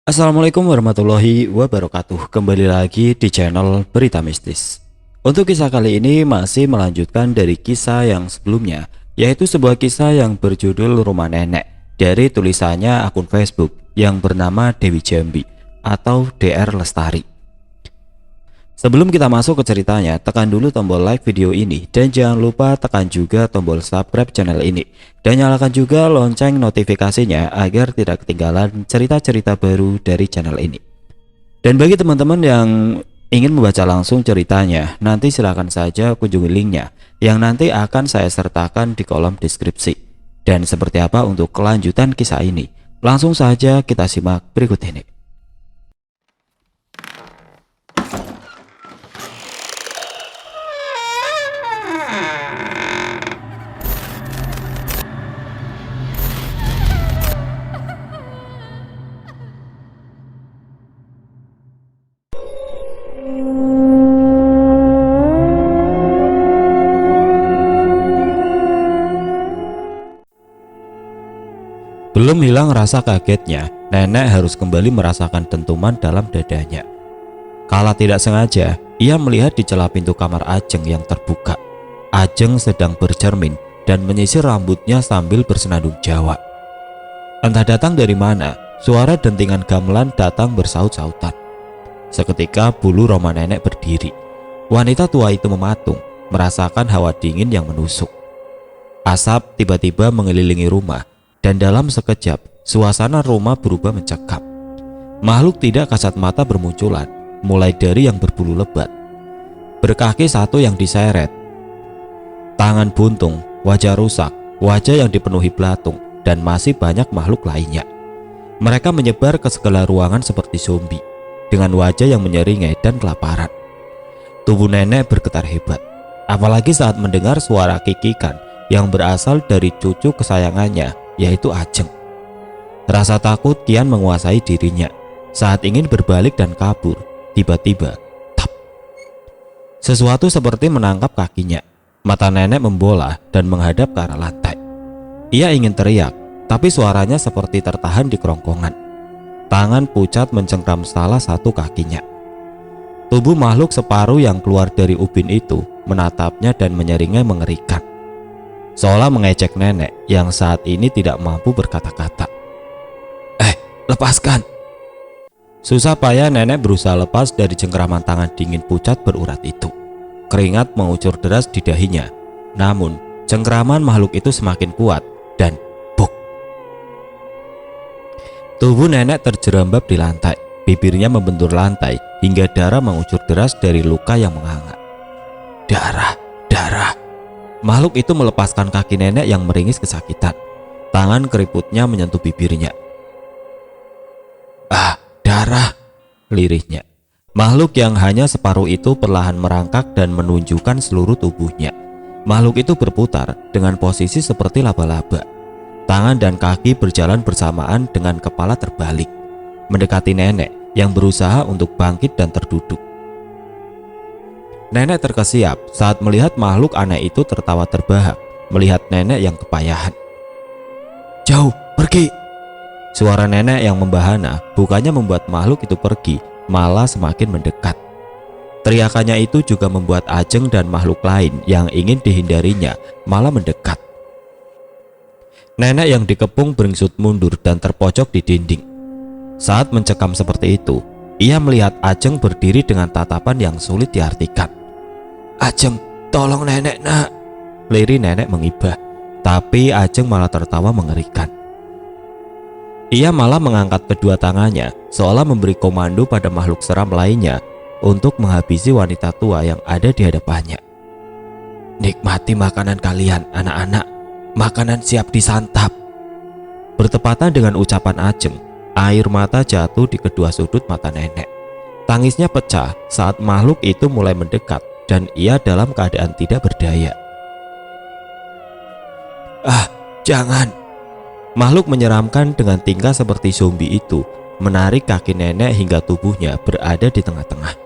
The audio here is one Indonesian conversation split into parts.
Assalamualaikum warahmatullahi wabarakatuh. Kembali lagi di channel Berita Mistis. Untuk kisah kali ini masih melanjutkan dari kisah yang sebelumnya, yaitu sebuah kisah yang berjudul Rumah Nenek dari tulisannya akun Facebook yang bernama Dewi Jambi atau DR Lestari. Sebelum kita masuk ke ceritanya, tekan dulu tombol like video ini dan jangan lupa tekan juga tombol subscribe channel ini dan nyalakan juga lonceng notifikasinya agar tidak ketinggalan cerita-cerita baru dari channel ini. Dan bagi teman-teman yang ingin membaca langsung ceritanya, nanti silahkan saja kunjungi linknya yang nanti akan saya sertakan di kolom deskripsi. Dan seperti apa untuk kelanjutan kisah ini? Langsung saja kita simak berikut ini. Belum hilang rasa kagetnya, nenek harus kembali merasakan dentuman dalam dadanya. Kala tidak sengaja, ia melihat di celah pintu kamar Ajeng yang terbuka. Ajeng sedang bercermin dan menyisir rambutnya sambil bersenandung Jawa. Entah datang dari mana, suara dentingan gamelan datang bersaut-sautan. Seketika bulu roma nenek berdiri. Wanita tua itu mematung, merasakan hawa dingin yang menusuk. Asap tiba-tiba mengelilingi rumah. Dan dalam sekejap, suasana rumah berubah mencekam. Makhluk tidak kasat mata bermunculan, mulai dari yang berbulu lebat, berkaki satu yang diseret, tangan buntung, wajah rusak, wajah yang dipenuhi belatung, dan masih banyak makhluk lainnya. Mereka menyebar ke segala ruangan seperti zombie, dengan wajah yang menyeringai dan kelaparan. Tubuh nenek bergetar hebat, apalagi saat mendengar suara kikikan yang berasal dari cucu kesayangannya, yaitu Ajeng. Rasa takut kian menguasai dirinya. Saat ingin berbalik dan kabur, tiba-tiba tap. Sesuatu seperti menangkap kakinya. Mata nenek membola dan menghadap ke arah lantai. Ia ingin teriak, tapi suaranya seperti tertahan di kerongkongan. Tangan pucat mencengkram salah satu kakinya. Tubuh makhluk separuh yang keluar dari ubin itu menatapnya dan menyeringai mengerikan, seolah mengejek nenek yang saat ini tidak mampu berkata-kata. Lepaskan! Susah payah nenek berusaha lepas dari cengkeraman tangan dingin pucat berurat itu. Keringat mengucur deras di dahinya. Namun, cengkeraman makhluk itu semakin kuat dan buk. Tubuh nenek terjerembab di lantai. Bibirnya membentur lantai hingga darah mengucur deras dari luka yang menganga. Darah, darah. Makhluk itu melepaskan kaki nenek yang meringis kesakitan. Tangan keriputnya menyentuh bibirnya. Darah, lirihnya. Makhluk yang hanya separuh itu perlahan merangkak dan menunjukkan seluruh tubuhnya. Makhluk itu berputar dengan posisi seperti laba-laba. Tangan dan kaki berjalan bersamaan dengan kepala terbalik, mendekati nenek yang berusaha untuk bangkit dan terduduk. Nenek terkesiap saat melihat makhluk aneh itu tertawa terbahak melihat nenek yang kepayahan. Jauh, pergi! Suara nenek yang membahana bukannya membuat makhluk itu pergi, malah semakin mendekat. Teriakannya itu juga membuat Ajeng dan makhluk lain yang ingin dihindarinya malah mendekat. Nenek yang dikepung beringsut mundur dan terpojok di dinding. Saat mencekam seperti itu, ia melihat Ajeng berdiri dengan tatapan yang sulit diartikan. Ajeng, tolong nenek nak. Lirih nenek mengibah, tapi Ajeng malah tertawa mengerikan. Ia malah mengangkat kedua tangannya seolah memberi komando pada makhluk seram lainnya untuk menghabisi wanita tua yang ada di hadapannya. Nikmati makanan kalian anak-anak, makanan siap disantap. Bertepatan dengan ucapan Ajeng, air mata jatuh di kedua sudut mata nenek. Tangisnya pecah saat makhluk itu mulai mendekat dan ia dalam keadaan tidak berdaya. Jangan! Makhluk menyeramkan dengan tingkah seperti zombie itu menarik kaki nenek hingga tubuhnya berada di tengah-tengah.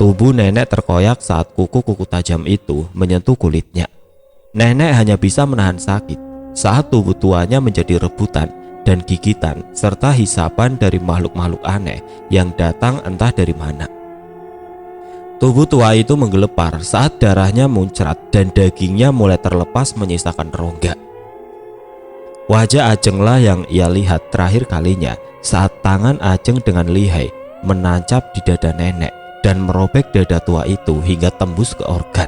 Tubuh nenek terkoyak saat kuku-kuku tajam itu menyentuh kulitnya. Nenek hanya bisa menahan sakit saat tubuh tuanya menjadi rebutan dan gigitan serta hisapan dari makhluk-makhluk aneh yang datang entah dari mana. Tubuh tua itu menggelepar saat darahnya muncrat dan dagingnya mulai terlepas menyisakan rongga. Wajah Ajenglah yang ia lihat terakhir kalinya saat tangan Ajeng dengan lihai menancap di dada nenek dan merobek dada tua itu hingga tembus ke organ.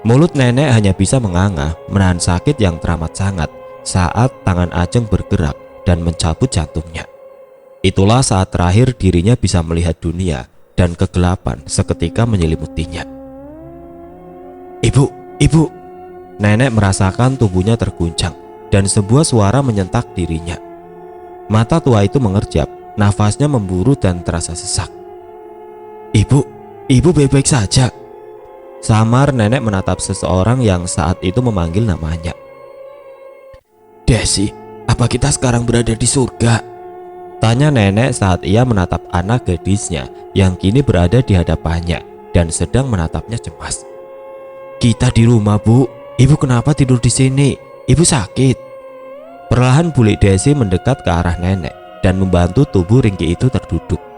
Mulut nenek hanya bisa menganga menahan sakit yang teramat sangat saat tangan Ajeng bergerak dan mencabut jantungnya. Itulah saat terakhir dirinya bisa melihat dunia dan kegelapan seketika menyelimutinya. Ibu. Nenek merasakan tubuhnya terguncang dan sebuah suara menyentak dirinya. Mata tua itu mengerjap, nafasnya memburu dan terasa sesak. Ibu baik-baik saja. Samar nenek menatap seseorang yang saat itu memanggil namanya. Desi, apa kita sekarang berada di surga? Tanya nenek saat ia menatap anak gadisnya yang kini berada di hadapannya dan sedang menatapnya cemas. Kita di rumah, Bu. Ibu kenapa tidur di sini? Ibu sakit. Perlahan bule Desi mendekat ke arah nenek dan membantu tubuh ringkih itu terduduk.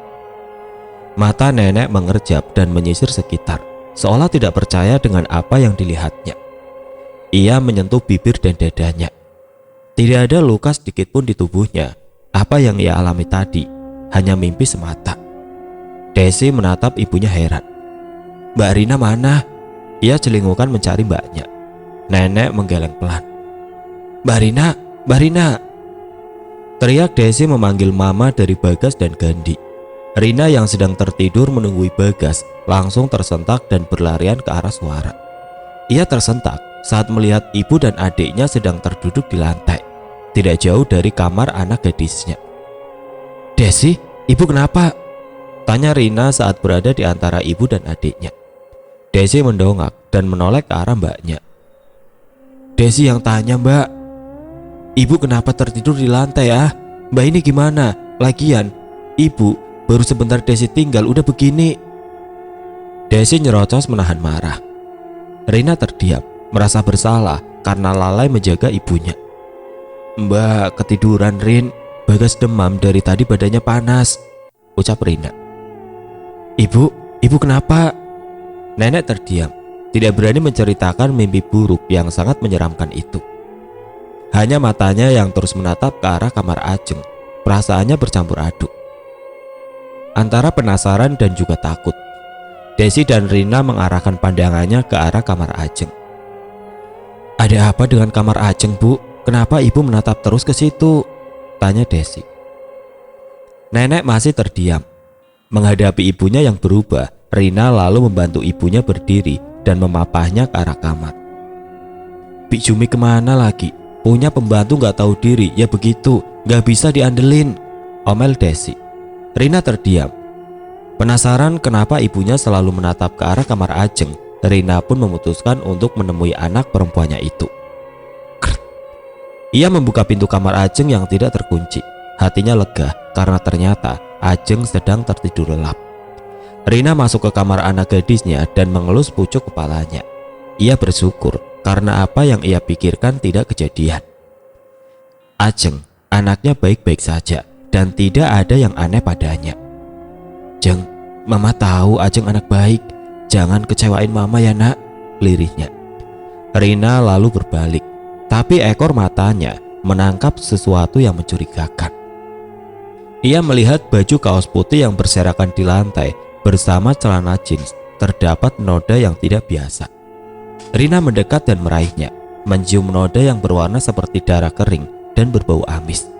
Mata nenek mengerjap dan menyisir sekitar, seolah tidak percaya dengan apa yang dilihatnya. Ia menyentuh bibir dan dadanya. Tidak ada luka sedikit pun di tubuhnya. Apa yang ia alami tadi hanya mimpi semata. Desi menatap ibunya heran. Mbak Rina mana? Ia celingukan mencari mbaknya. Nenek menggeleng pelan. Mbak Rina. Teriak Desi memanggil mama dari Bagas dan Gandhi. Rina yang sedang tertidur menunggui Bagas langsung tersentak dan berlarian ke arah suara. Ia tersentak saat melihat ibu dan adiknya sedang terduduk di lantai, tidak jauh dari kamar anak gadisnya. Desi, ibu kenapa? Tanya Rina saat berada di antara ibu dan adiknya. Desi mendongak dan menoleh ke arah mbaknya. Desi yang tanya, Mbak. Ibu kenapa tertidur di lantai ya? Mbak ini gimana? Lagian, ibu baru sebentar Desi tinggal udah begini. Desi nyerocos menahan marah. Rina terdiam, merasa bersalah karena lalai menjaga ibunya. Mbak ketiduran, Rin. Bagas demam dari tadi, badannya panas, ucap Rina. Ibu kenapa? Nenek terdiam, tidak berani menceritakan mimpi buruk yang sangat menyeramkan itu. Hanya matanya yang terus menatap ke arah kamar Ajeng. Perasaannya bercampur aduk antara penasaran dan juga takut. Desi dan Rina mengarahkan pandangannya ke arah kamar Ajeng. Ada apa dengan kamar Ajeng, Bu? Kenapa ibu menatap terus ke situ? Tanya Desi. Nenek masih terdiam. Menghadapi ibunya yang berubah, Rina lalu membantu ibunya berdiri dan memapahnya ke arah kamar. Bik Jumi kemana lagi? Punya pembantu gak tahu diri, ya begitu, gak bisa diandelin, omel Desi. Rina terdiam. Penasaran kenapa ibunya selalu menatap ke arah kamar Ajeng, Rina pun memutuskan untuk menemui anak perempuannya itu. Ia membuka pintu kamar Ajeng yang tidak terkunci. Hatinya lega karena ternyata Ajeng sedang tertidur lelap. Rina masuk ke kamar anak gadisnya dan mengelus pucuk kepalanya. Ia bersyukur karena apa yang ia pikirkan tidak kejadian. Ajeng, anaknya baik-baik saja dan tidak ada yang aneh padanya. Jeng, mama tahu Ajeng anak baik. Jangan kecewain mama ya nak, lirihnya. Rina lalu berbalik, tapi ekor matanya menangkap sesuatu yang mencurigakan. Ia melihat baju kaos putih yang berserakan di lantai bersama celana jeans. Terdapat noda yang tidak biasa. Rina mendekat dan meraihnya, mencium noda yang berwarna seperti darah kering dan berbau amis.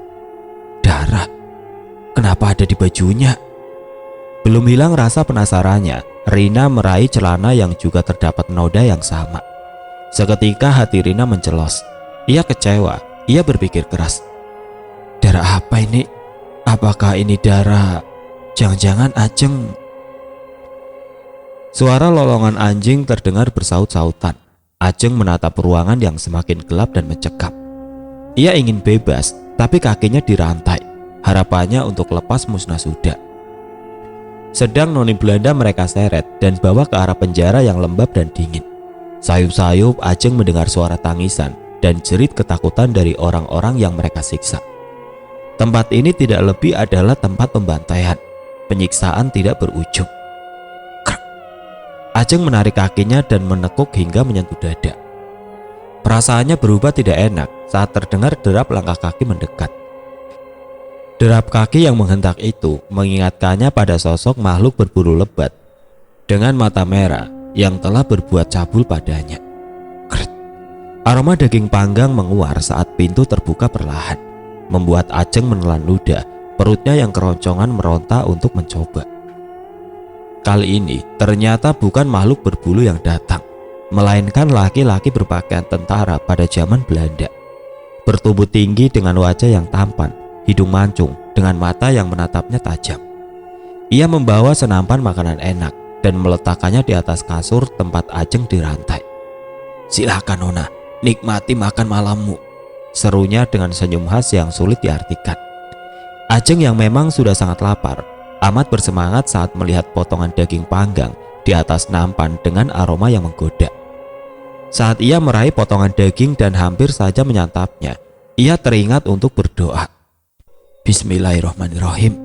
Darah? Kenapa ada di bajunya? Belum hilang rasa penasarannya, Rina meraih celana yang juga terdapat noda yang sama. Seketika hati Rina mencelos. Ia kecewa. Ia berpikir keras. Darah apa ini? Apakah ini darah? Jangan-jangan Ajeng. Suara lolongan anjing terdengar bersaut-sautan. Ajeng menatap ruangan yang semakin gelap dan mencekam. Ia ingin bebas, tapi kakinya dirantai. Harapannya untuk lepas musnah sudah. Sedang noni Belanda mereka seret dan bawa ke arah penjara yang lembab dan dingin. Sayup-sayup Ajeng mendengar suara tangisan dan jerit ketakutan dari orang-orang yang mereka siksa. Tempat ini tidak lebih adalah tempat pembantaian, penyiksaan tidak berujung. Krek. Ajeng menarik kakinya dan menekuk hingga menyentuh dada. Perasaannya berubah tidak enak saat terdengar derap langkah kaki mendekat. Derap kaki yang menghentak itu mengingatkannya pada sosok makhluk berbulu lebat dengan mata merah yang telah berbuat cabul padanya. Kret. Aroma daging panggang menguar saat pintu terbuka perlahan, membuat Ajeng menelan ludah, perutnya yang keroncongan meronta untuk mencoba. Kali ini ternyata bukan makhluk berbulu yang datang, melainkan laki-laki berpakaian tentara pada zaman Belanda. Bertubuh tinggi dengan wajah yang tampan, hidung mancung dengan mata yang menatapnya tajam. Ia membawa senampan makanan enak dan meletakkannya di atas kasur tempat Ajeng dirantai. "Silakan Nona, nikmati makan malammu," serunya dengan senyum khas yang sulit diartikan. Ajeng yang memang sudah sangat lapar, amat bersemangat saat melihat potongan daging panggang di atas nampan dengan aroma yang menggoda. Saat ia meraih potongan daging dan hampir saja menyantapnya, ia teringat untuk berdoa. Bismillahirrahmanirrahim.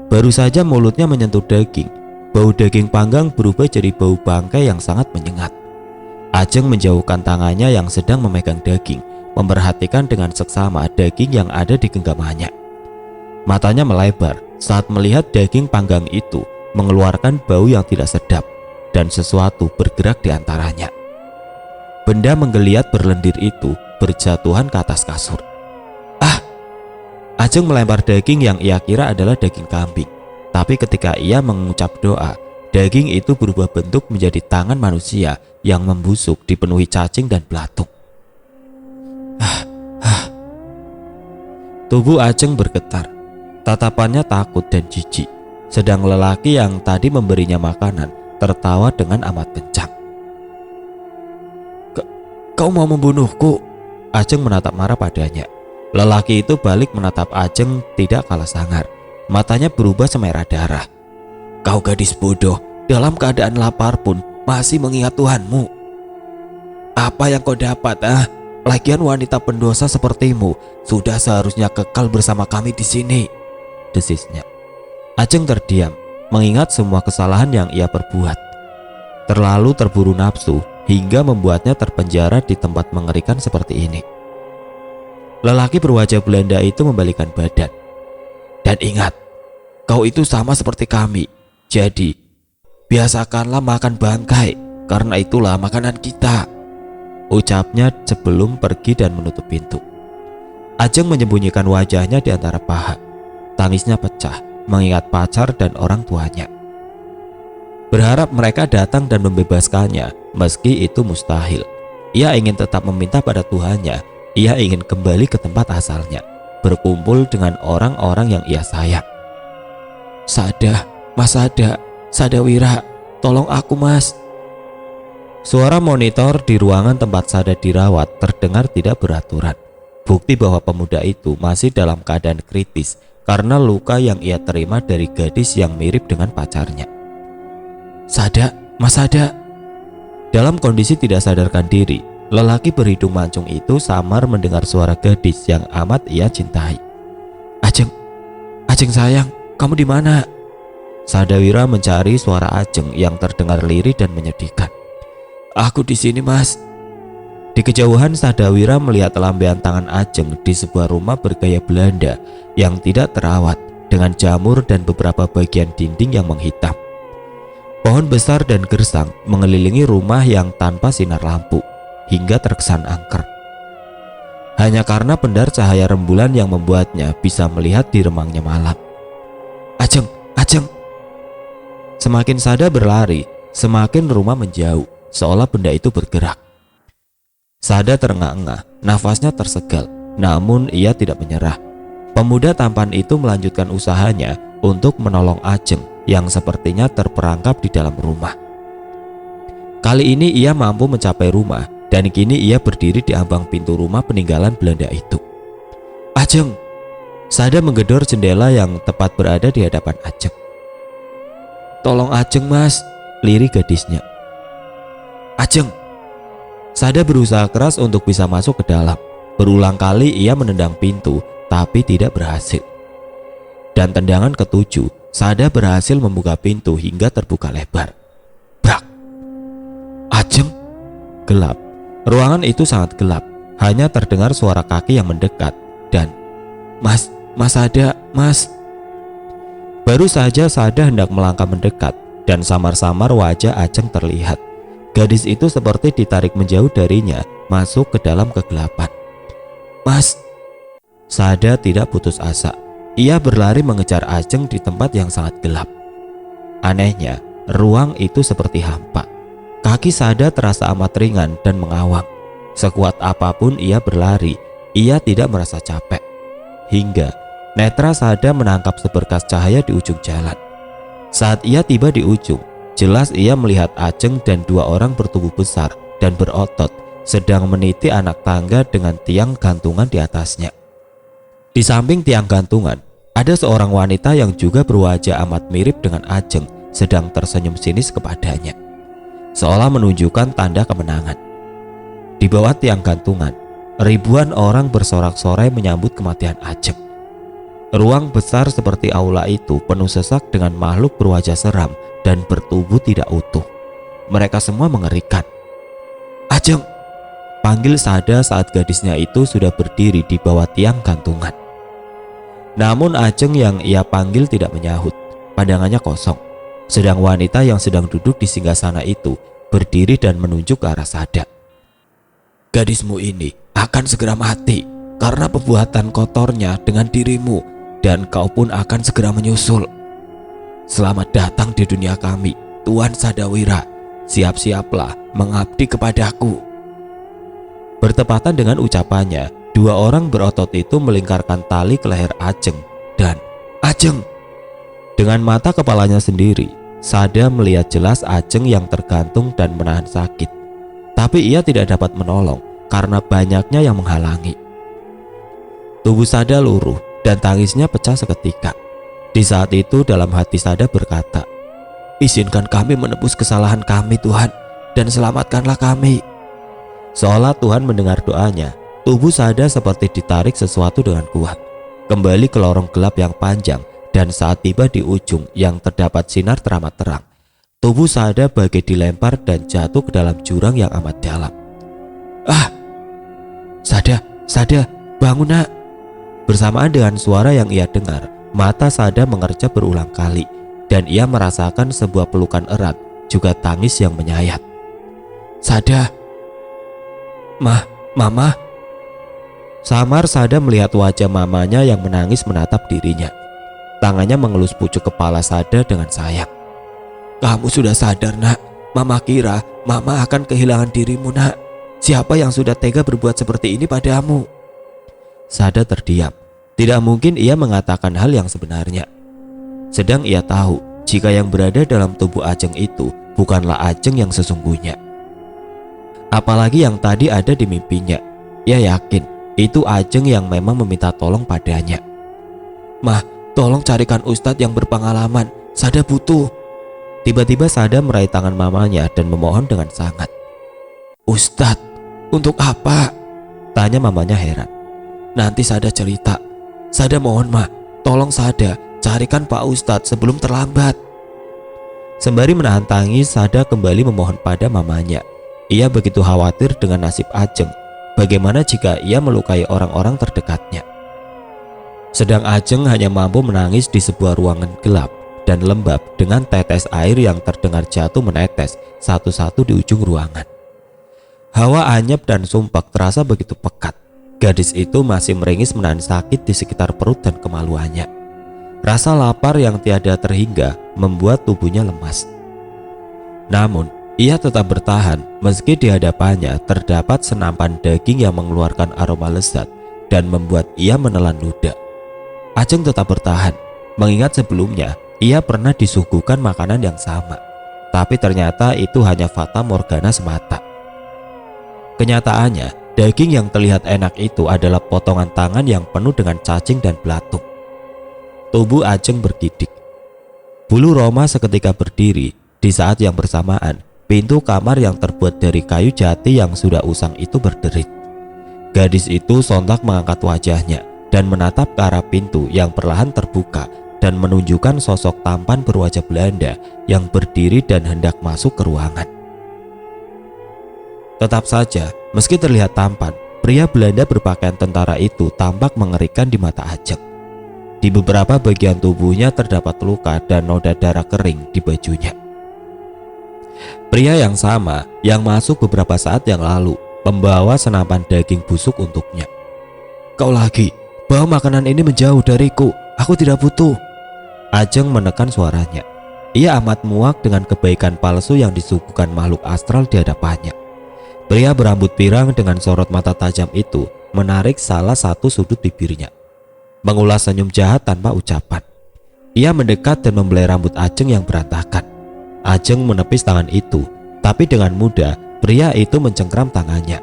Baru saja mulutnya menyentuh daging, bau daging panggang berubah jadi bau bangkai yang sangat menyengat. Ajeng menjauhkan tangannya yang sedang memegang daging, memperhatikan dengan seksama daging yang ada di genggamannya. Matanya melebar saat melihat daging panggang itu mengeluarkan bau yang tidak sedap dan sesuatu bergerak di antaranya. Benda menggeliat berlendir itu berjatuhan ke atas kasur. "Ah!" Ajeng melempar daging yang ia kira adalah daging kambing. Tapi ketika ia mengucap doa, daging itu berubah bentuk menjadi tangan manusia yang membusuk dipenuhi cacing dan belatung. Tubuh Ajeng bergetar. Tatapannya takut dan jijik. Sedang lelaki yang tadi memberinya makanan tertawa dengan amat kencang. "Kau mau membunuhku?" Ajeng menatap marah padanya. Lelaki itu balik menatap Ajeng tidak kalah sangar. Matanya berubah semerah darah. "Kau gadis bodoh, dalam keadaan lapar pun masih mengingat Tuhanmu. Apa yang kau dapat, ah? Lagian wanita pendosa sepertimu sudah seharusnya kekal bersama kami di sini," desisnya. Ajeng terdiam, mengingat semua kesalahan yang ia perbuat. Terlalu terburu nafsu hingga membuatnya terpenjara di tempat mengerikan seperti ini. Lelaki berwajah Belanda itu membalikkan badan. "Dan ingat, kau itu sama seperti kami. Jadi, biasakanlah makan bangkai, karena itulah makanan kita," ucapnya sebelum pergi dan menutup pintu. Ajeng menyembunyikan wajahnya di antara paha. Tangisnya pecah mengingat pacar dan orang tuanya. Berharap mereka datang dan membebaskannya, meski itu mustahil. Ia ingin tetap meminta pada Tuhannya. Ia ingin kembali ke tempat asalnya, berkumpul dengan orang-orang yang ia sayang. "Sada, Mas Sada, Sadawira, tolong aku Mas." Suara monitor di ruangan tempat Sada dirawat terdengar tidak beraturan. Bukti bahwa pemuda itu masih dalam keadaan kritis karena luka yang ia terima dari gadis yang mirip dengan pacarnya. "Sada, Mas Sada." Dalam kondisi tidak sadarkan diri, lelaki berhidung mancung itu samar mendengar suara gadis yang amat ia cintai. Ajeng sayang, kamu di mana?" Sadawira mencari suara Ajeng yang terdengar lirih dan menyedihkan. "Aku di sini, Mas." Di kejauhan Sadawira melihat lambaian tangan Ajeng di sebuah rumah bergaya Belanda yang tidak terawat dengan jamur dan beberapa bagian dinding yang menghitam. Pohon besar dan gersang mengelilingi rumah yang tanpa sinar lampu hingga terkesan angker. Hanya karena pendar cahaya rembulan yang membuatnya bisa melihat di remangnya malam. Ajeng!" Semakin Sada berlari, semakin rumah menjauh, seolah benda itu bergerak. Sada terengah-engah, nafasnya tersegal, namun ia tidak menyerah. Pemuda tampan itu melanjutkan usahanya untuk menolong Ajeng yang sepertinya terperangkap di dalam rumah. Kali ini ia mampu mencapai rumah dan kini ia berdiri di ambang pintu rumah peninggalan Belanda itu. "Ajeng!" Sada menggedor jendela yang tepat berada di hadapan Ajeng. "Tolong Ajeng, Mas," lirih gadisnya. "Ajeng!" Sada berusaha keras untuk bisa masuk ke dalam. Berulang kali ia menendang pintu, tapi tidak berhasil. Dan tendangan ketujuh, Sada berhasil membuka pintu hingga terbuka lebar. Brak! Ajeng! Gelap. Ruangan itu sangat gelap. Hanya terdengar suara kaki yang mendekat dan Mas Sada, Mas. Baru saja Sada hendak melangkah mendekat dan samar-samar wajah Ajeng terlihat. Gadis itu seperti ditarik menjauh darinya, masuk ke dalam kegelapan. Mas. Sada tidak putus asa. Ia berlari mengejar Ajeng di tempat yang sangat gelap. Anehnya, ruang itu seperti hampa. Kaki Sada terasa amat ringan dan mengawang. Sekuat apapun ia berlari, ia tidak merasa capek. Hingga netra Sada menangkap seberkas cahaya di ujung jalan. Saat ia tiba di ujung, jelas ia melihat Ajeng dan dua orang bertubuh besar dan berotot sedang meniti anak tangga dengan tiang gantungan di atasnya. Di samping tiang gantungan, ada seorang wanita yang juga berwajah amat mirip dengan Ajeng sedang tersenyum sinis kepadanya, seolah menunjukkan tanda kemenangan. Di bawah tiang gantungan, ribuan orang bersorak-sorai menyambut kematian Ajeng. Ruang besar seperti aula itu penuh sesak dengan makhluk berwajah seram dan bertubuh tidak utuh. Mereka semua mengerikan. Ajeng! Panggil Sada saat gadisnya itu sudah berdiri di bawah tiang gantungan. Namun Ajeng yang ia panggil tidak menyahut. Pandangannya kosong. Sedang wanita yang sedang duduk di singgasana itu berdiri dan menunjuk ke arah Sada. Gadismu ini akan segera mati karena perbuatan kotornya dengan dirimu, dan kau pun akan segera menyusul. Selamat datang di dunia kami, Tuan Sadawira. Siap-siaplah mengabdi kepadaku. Bertepatan dengan ucapannya, dua orang berotot itu melingkarkan tali ke leher Ajeng dan Ajeng! Dengan mata kepalanya sendiri, Sada melihat jelas Ajeng yang tergantung dan menahan sakit. Tapi ia tidak dapat menolong karena banyaknya yang menghalangi. Tubuh Sada luruh dan tangisnya pecah seketika. Di saat itu dalam hati Sada berkata, izinkan kami menebus kesalahan kami Tuhan, dan selamatkanlah kami. Seolah Tuhan mendengar doanya, tubuh Sada seperti ditarik sesuatu dengan kuat, kembali ke lorong gelap yang panjang. Dan saat tiba di ujung yang terdapat sinar teramat terang, tubuh Sada bagai dilempar dan jatuh ke dalam jurang yang amat dalam. Ah! Sada, bangun nak! Bersamaan dengan suara yang ia dengar, mata Sada mengerjap berulang kali, dan ia merasakan sebuah pelukan erat, juga tangis yang menyayat. Sada! Mama! Samar Sada melihat wajah mamanya yang menangis menatap dirinya. Tangannya mengelus pucuk kepala Sada dengan sayang. Kamu sudah sadar nak? Mama kira mama akan kehilangan dirimu nak. Siapa yang sudah tega berbuat seperti ini padamu? Sada terdiam. Tidak mungkin ia mengatakan hal yang sebenarnya. Sedang ia tahu jika yang berada dalam tubuh Ajeng itu bukanlah Ajeng yang sesungguhnya. Apalagi yang tadi ada di mimpinya. Ia yakin itu Ajeng yang memang meminta tolong padanya. Mah, tolong carikan ustadz yang berpengalaman. Sada butuh. Tiba-tiba Sada meraih tangan mamanya dan memohon dengan sangat. Ustadz, untuk apa? Tanya mamanya heran. Nanti Sada cerita. Sada mohon mah, tolong Sada carikan Pak Ustadz sebelum terlambat. Sembari menahan tangis, Sada kembali memohon pada mamanya. Ia begitu khawatir dengan nasib Ajeng. Bagaimana jika ia melukai orang-orang terdekatnya? Sedang Ajeng hanya mampu menangis di sebuah ruangan gelap dan lembab dengan tetes air yang terdengar jatuh menetes satu-satu di ujung ruangan. Hawa anyep dan sumpek terasa begitu pekat. Gadis itu masih meringis menahan sakit di sekitar perut dan kemaluannya. Rasa lapar yang tiada terhingga membuat tubuhnya lemas. Namun, ia tetap bertahan meski di hadapannya terdapat senapan daging yang mengeluarkan aroma lezat dan membuat ia menelan ludah. Ajeng tetap bertahan, mengingat sebelumnya ia pernah disuguhkan makanan yang sama. Tapi ternyata itu hanya fata morgana semata. Kenyataannya, daging yang terlihat enak itu adalah potongan tangan yang penuh dengan cacing dan belatung. Tubuh Ajeng bergidik. Bulu Roma seketika berdiri. Di saat yang bersamaan, pintu kamar yang terbuat dari kayu jati yang sudah usang itu berderit. Gadis itu sontak mengangkat wajahnya. dan menatap ke arah pintu yang perlahan terbuka dan menunjukkan sosok tampan berwajah Belanda yang berdiri dan hendak masuk ke ruangan. Tetap saja, meski terlihat tampan, pria Belanda berpakaian tentara itu tampak mengerikan di mata Ajeng. Di beberapa bagian tubuhnya terdapat luka dan noda darah kering di bajunya. Pria yang sama yang masuk beberapa saat yang lalu membawa senapan daging busuk untuknya. "Kau lagi, bawa makanan ini menjauh dariku, aku tidak butuh." Ajeng menekan suaranya. Ia amat muak dengan kebaikan palsu yang disuguhkan makhluk astral di hadapannya. Pria berambut pirang dengan sorot mata tajam itu menarik salah satu sudut bibirnya, mengulas senyum jahat tanpa ucapan. Ia mendekat dan membelai rambut Ajeng yang berantakan. Ajeng menepis tangan itu, tapi dengan mudah pria itu mencengkram tangannya.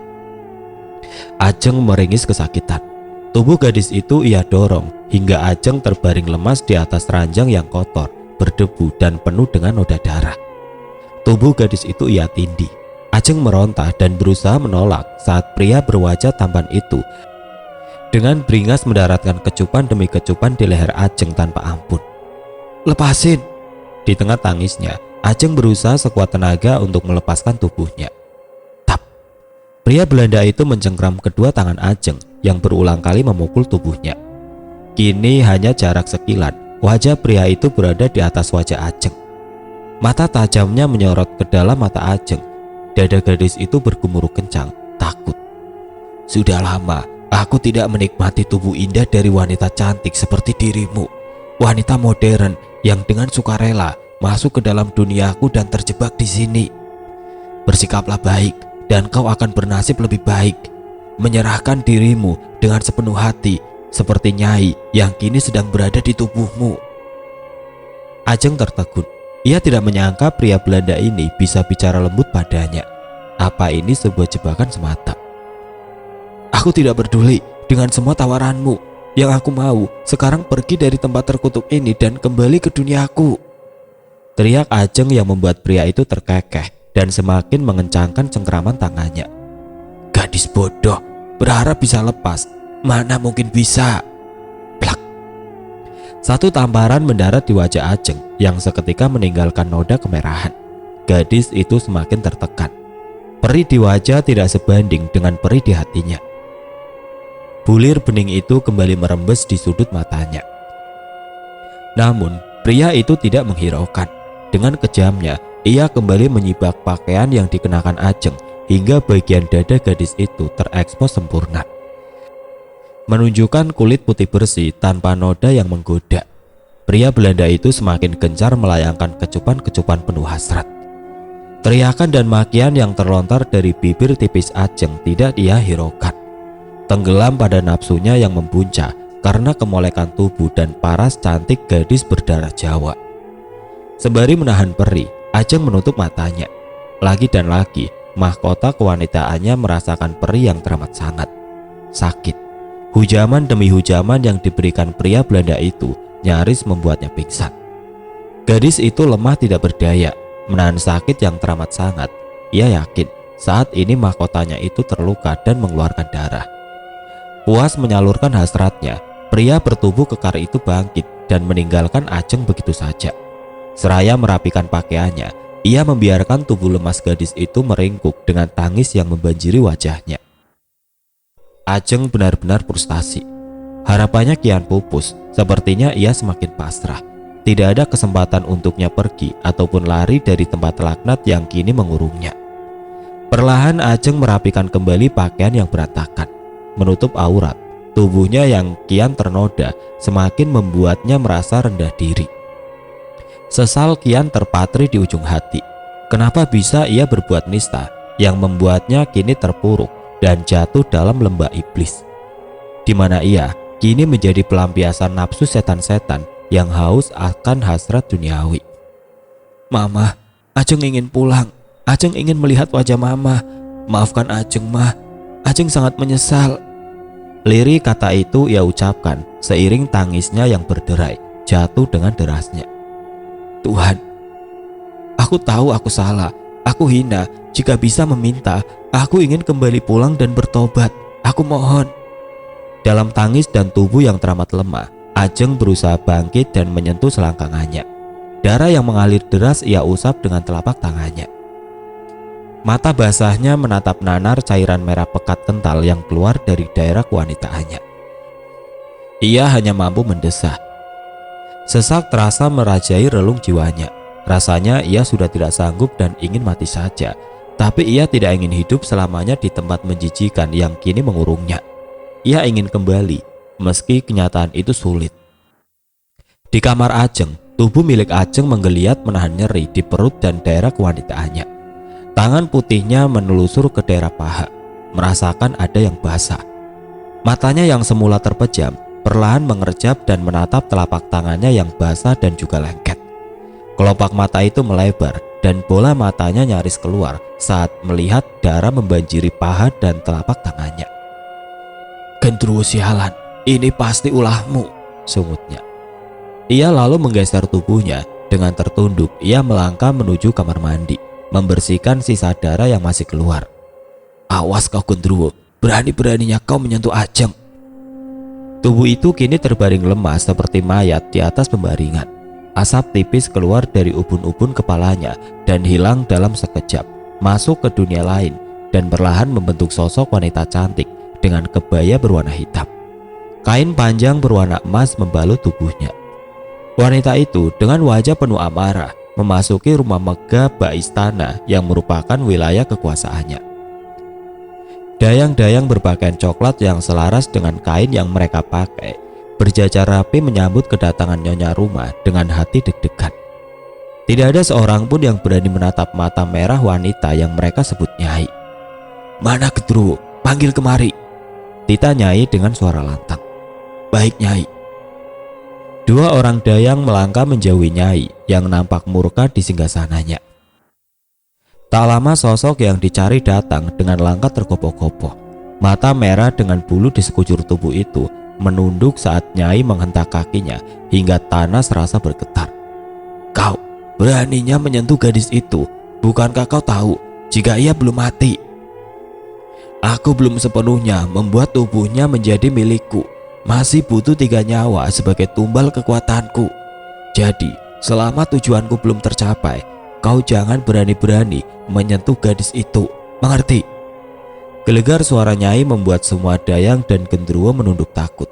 Ajeng meringis kesakitan. Tubuh gadis itu ia dorong hingga Ajeng terbaring lemas di atas ranjang yang kotor, berdebu dan penuh dengan noda darah. Tubuh gadis itu ia tindih. Ajeng meronta dan berusaha menolak saat pria berwajah tampan itu dengan beringas mendaratkan kecupan demi kecupan di leher Ajeng tanpa ampun. "Lepasin!" Di tengah tangisnya, Ajeng berusaha sekuat tenaga untuk melepaskan tubuhnya. Tap! Pria Belanda itu mencengkram kedua tangan Ajeng yang berulang kali memukul tubuhnya. Kini hanya jarak sekilan, wajah pria itu berada di atas wajah Ajeng. Mata tajamnya menyorot ke dalam mata Ajeng. Dada gadis itu bergemuruh kencang, takut. "Sudah lama aku tidak menikmati tubuh indah dari wanita cantik seperti dirimu. Wanita modern yang dengan sukarela masuk ke dalam duniaku dan terjebak di sini. Bersikaplah baik dan kau akan bernasib lebih baik. Menyerahkan dirimu dengan sepenuh hati seperti Nyai yang kini sedang berada di tubuhmu." Ajeng tertegun. Ia tidak menyangka pria Belanda ini bisa bicara lembut padanya. Apa ini sebuah jebakan semata? "Aku tidak peduli dengan semua tawaranmu. Yang aku mau sekarang pergi dari tempat terkutuk ini dan kembali ke duniaku." Teriak Ajeng yang membuat pria itu terkekeh dan semakin mengencangkan cengkraman tangannya. "Gadis bodoh, berharap bisa lepas. Mana mungkin bisa." Plak! Satu tamparan mendarat di wajah Ajeng yang seketika meninggalkan noda kemerahan. Gadis itu semakin tertekan. Perih di wajah tidak sebanding dengan perih di hatinya. Bulir bening itu kembali merembes di sudut matanya. Namun pria itu tidak menghiraukan. Dengan kejamnya ia kembali menyibak pakaian yang dikenakan Ajeng hingga bagian dada gadis itu terekspos sempurna, menunjukkan kulit putih bersih tanpa noda yang menggoda. Pria Belanda itu semakin gencar melayangkan kecupan-kecupan penuh hasrat. Teriakan dan makian yang terlontar dari bibir tipis Ajeng tidak ia hiraukan. Tenggelam pada nafsunya yang membuncah karena kemolekan tubuh dan paras cantik gadis berdarah Jawa. Sembari menahan perih, Ajeng menutup matanya. Lagi dan lagi, mahkota kewanitaannya merasakan perih yang teramat sangat. Sakit. Hujaman demi hujaman yang diberikan pria Belanda itu nyaris membuatnya pingsan. Gadis itu lemah tidak berdaya, menahan sakit yang teramat sangat. Ia yakin saat ini mahkotanya itu terluka dan mengeluarkan darah. Puas menyalurkan hasratnya, pria bertubuh kekar itu bangkit dan meninggalkan Ajeng begitu saja. Seraya merapikan pakaiannya, ia membiarkan tubuh lemas gadis itu meringkuk dengan tangis yang membanjiri wajahnya. Ajeng benar-benar frustasi. Harapannya kian pupus, sepertinya ia semakin pasrah. Tidak ada kesempatan untuknya pergi ataupun lari dari tempat laknat yang kini mengurungnya. Perlahan Ajeng merapikan kembali pakaian yang berantakan, menutup aurat. Tubuhnya yang kian ternoda semakin membuatnya merasa rendah diri. Sesal kian terpatri di ujung hati. Kenapa bisa ia berbuat nista yang membuatnya kini terpuruk dan jatuh dalam lembah iblis, di mana ia kini menjadi pelampiasan nafsu setan-setan yang haus akan hasrat duniawi. "Mama, Ajeng ingin pulang. Ajeng ingin melihat wajah Mama. Maafkan Ajeng, Ma. Ajeng sangat menyesal." Lirih kata itu ia ucapkan seiring tangisnya yang berderai jatuh dengan derasnya. "Tuhan, aku tahu aku salah. Aku hina. Jika bisa meminta, aku ingin kembali pulang dan bertobat. Aku mohon." Dalam tangis dan tubuh yang teramat lemah, Ajeng berusaha bangkit dan menyentuh selangkangannya. Darah yang mengalir deras ia usap dengan telapak tangannya. Mata basahnya menatap nanar cairan merah pekat kental yang keluar dari daerah kewanitaannya. Ia hanya mampu mendesah. Sesak terasa merajai relung jiwanya. Rasanya ia sudah tidak sanggup dan ingin mati saja. Tapi ia tidak ingin hidup selamanya di tempat menjijikan yang kini mengurungnya. Ia ingin kembali, meski kenyataan itu sulit. Di kamar Ajeng, tubuh milik Ajeng menggeliat menahan nyeri di perut dan daerah kewanitaannya. Tangan putihnya menelusur ke daerah paha, merasakan ada yang basah. Matanya yang semula terpejam, perlahan mengerjap dan menatap telapak tangannya yang basah dan juga lengket. Kelopak mata itu melebar dan bola matanya nyaris keluar saat melihat darah membanjiri paha dan telapak tangannya. "Gendruwo sialan, ini pasti ulahmu," sungutnya. Ia lalu menggeser tubuhnya. Dengan tertunduk ia melangkah menuju kamar mandi, membersihkan sisa darah yang masih keluar. "Awas kau Gendruwo, berani-beraninya kau menyentuh Ajeng." Tubuh itu kini terbaring lemas seperti mayat di atas pembaringan. Asap tipis keluar dari ubun-ubun kepalanya dan hilang dalam sekejap, masuk ke dunia lain dan perlahan membentuk sosok wanita cantik dengan kebaya berwarna hitam. Kain panjang berwarna emas membalut tubuhnya. Wanita itu dengan wajah penuh amarah memasuki rumah megah bak istana yang merupakan wilayah kekuasaannya. Dayang-dayang berpakaian coklat yang selaras dengan kain yang mereka pakai berjajar rapi menyambut kedatangan nyonya rumah dengan hati deg-degan. Tidak ada seorang pun yang berani menatap mata merah wanita yang mereka sebut Nyai. "Mana Gendruwo? Panggil kemari," tita Nyai dengan suara lantang. "Baik Nyai." Dua orang dayang melangkah menjauhi Nyai yang nampak murka di singgasananya. Tak lama sosok yang dicari datang dengan langkah tergopoh-gopoh. Mata merah dengan bulu di sekujur tubuh itu menunduk saat Nyai menghentak kakinya hingga tanah serasa bergetar. "Kau beraninya menyentuh gadis itu? Bukankah kau tahu jika ia belum mati?" "Aku belum sepenuhnya membuat tubuhnya menjadi milikku. Masih butuh 3 nyawa sebagai tumbal kekuatanku. Jadi selama tujuanku belum tercapai, kau jangan berani-berani menyentuh gadis itu. Mengerti?" Gelegar suara Nyai membuat semua dayang dan Gendruwo menunduk takut.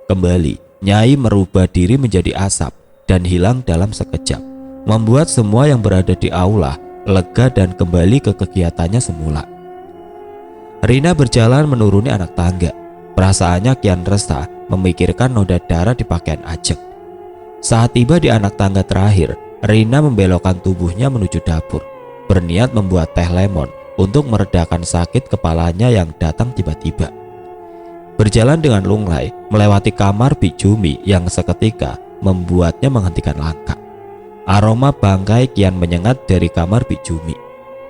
Kembali, Nyai merubah diri menjadi asap dan hilang dalam sekejap, membuat semua yang berada di aula lega dan kembali ke kegiatannya semula. Rina berjalan menuruni anak tangga. Perasaannya kian resah memikirkan noda darah di pakaian Ajeng. Saat tiba di anak tangga terakhir, Rina membelokkan tubuhnya menuju dapur, berniat membuat teh lemon untuk meredakan sakit kepalanya yang datang tiba-tiba. Berjalan dengan lunglai melewati kamar Bik Jumi yang seketika membuatnya menghentikan langkah. Aroma bangkai kian menyengat dari kamar Bik Jumi.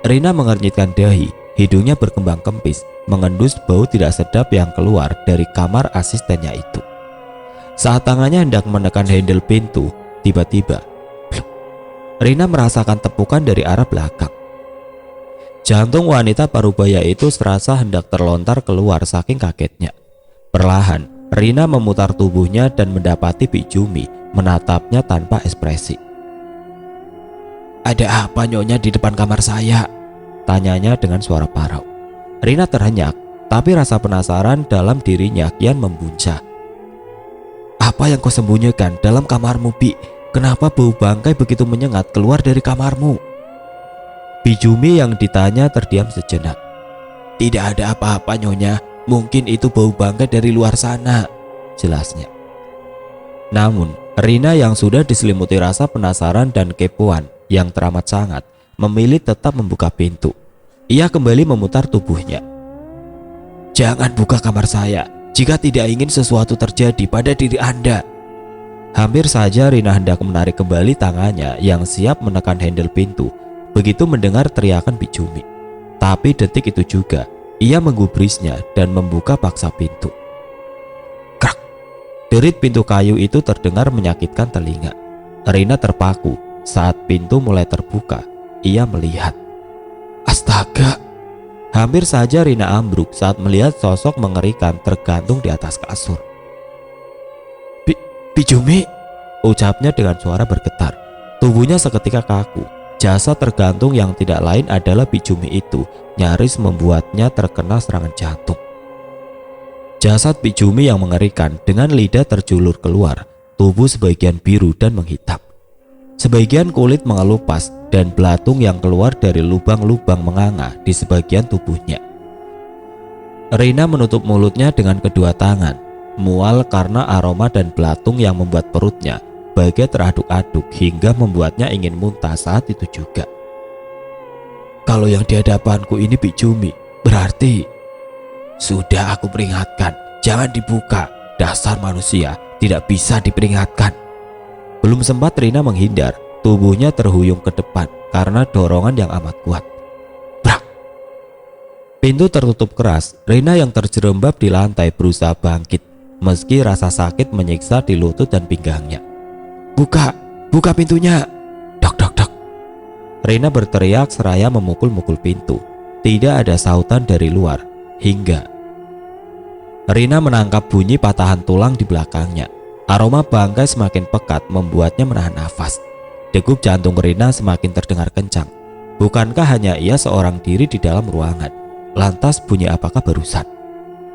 Rina mengernyitkan dahi, hidungnya berkembang kempis, mengendus bau tidak sedap yang keluar dari kamar asistennya itu. Saat tangannya hendak menekan handle pintu, tiba-tiba Rina merasakan tepukan dari arah belakang. Jantung wanita parubaya itu serasa hendak terlontar keluar saking kagetnya. Perlahan, Rina memutar tubuhnya dan mendapati Bik Jumi menatapnya tanpa ekspresi. "Ada apa nyonya di depan kamar saya?" tanyanya dengan suara parau. Rina terhenyak, tapi rasa penasaran dalam dirinya kian membuncah. "Apa yang kau sembunyikan dalam kamarmu, Bi? Kenapa bau bangkai begitu menyengat keluar dari kamarmu?" Bik Jumi yang ditanya terdiam sejenak. "Tidak ada apa-apa nyonya, mungkin itu bau bangkai dari luar sana," jelasnya. Namun Rina yang sudah diselimuti rasa penasaran dan kepoan yang teramat sangat memilih tetap membuka pintu. Ia kembali memutar tubuhnya. "Jangan buka kamar saya jika tidak ingin sesuatu terjadi pada diri Anda." Hampir saja Rina hendak menarik kembali tangannya yang siap menekan handle pintu begitu mendengar teriakan Bik Jumi. Tapi detik itu juga ia menggubrisnya dan membuka paksa pintu. Krak! Derit pintu kayu itu terdengar menyakitkan telinga. Rina terpaku saat pintu mulai terbuka. Ia melihat. Astaga! Hampir saja Rina ambruk saat melihat sosok mengerikan tergantung di atas kasur. Bijumi, ucapnya dengan suara bergetar. Tubuhnya seketika kaku. Jasad tergantung yang tidak lain adalah Bijumi itu nyaris membuatnya terkena serangan jantung. Jasad Bijumi yang mengerikan dengan lidah terjulur keluar, tubuh sebagian biru dan menghitam. Sebagian kulit mengelupas dan belatung yang keluar dari lubang-lubang menganga di sebagian tubuhnya. Rina menutup mulutnya dengan kedua tangan, mual karena aroma dan belatung yang membuat perutnya bagai teraduk-aduk hingga membuatnya ingin muntah saat itu juga. Kalau yang di hadapanku ini Bijumi, berarti... Sudah aku peringatkan, jangan dibuka. Dasar manusia tidak bisa diperingatkan. Belum sempat Rina menghindar, tubuhnya terhuyung ke depan karena dorongan yang amat kuat. Brak! Pintu tertutup keras. Rina yang terjerembab di lantai berusaha bangkit, meski rasa sakit menyiksa di lutut dan pinggangnya. Buka pintunya! Dok, dok, dok! Rina berteriak seraya memukul-mukul pintu. Tidak ada sautan dari luar, hingga Rina menangkap bunyi patahan tulang di belakangnya. Aroma bangkai semakin pekat membuatnya menahan nafas. Degup jantung Rina semakin terdengar kencang. Bukankah hanya ia seorang diri di dalam ruangan? Lantas bunyi apakah barusan?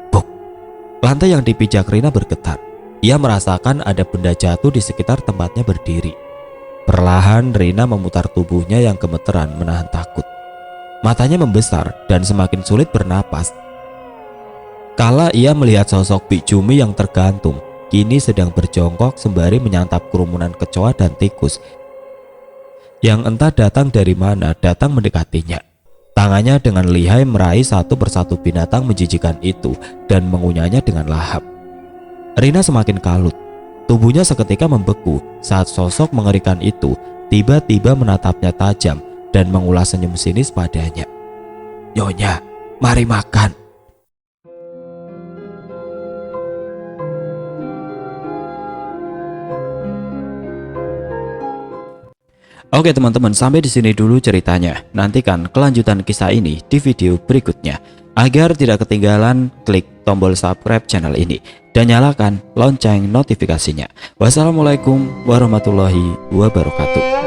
Buk! Lantai yang dipijak Rina bergetar. Ia merasakan ada benda jatuh di sekitar tempatnya berdiri. Perlahan Rina memutar tubuhnya yang gemeteran menahan takut. Matanya membesar dan semakin sulit bernapas. Kala ia melihat sosok Bijumi yang tergantung kini sedang berjongkok sembari menyantap kerumunan kecoa dan tikus yang entah datang dari mana datang mendekatinya. Tangannya dengan lihai meraih satu persatu binatang menjijikan itu dan mengunyahnya dengan lahap. Rina semakin kalut. Tubuhnya seketika membeku saat sosok mengerikan itu tiba-tiba menatapnya tajam dan mengulas senyum sinis padanya. Nyonya, mari makan. Oke teman-teman, sampai di sini dulu ceritanya. Nantikan kelanjutan kisah ini di video berikutnya. Agar tidak ketinggalan, klik tombol subscribe channel ini dan nyalakan lonceng notifikasinya. Wassalamualaikum warahmatullahi wabarakatuh.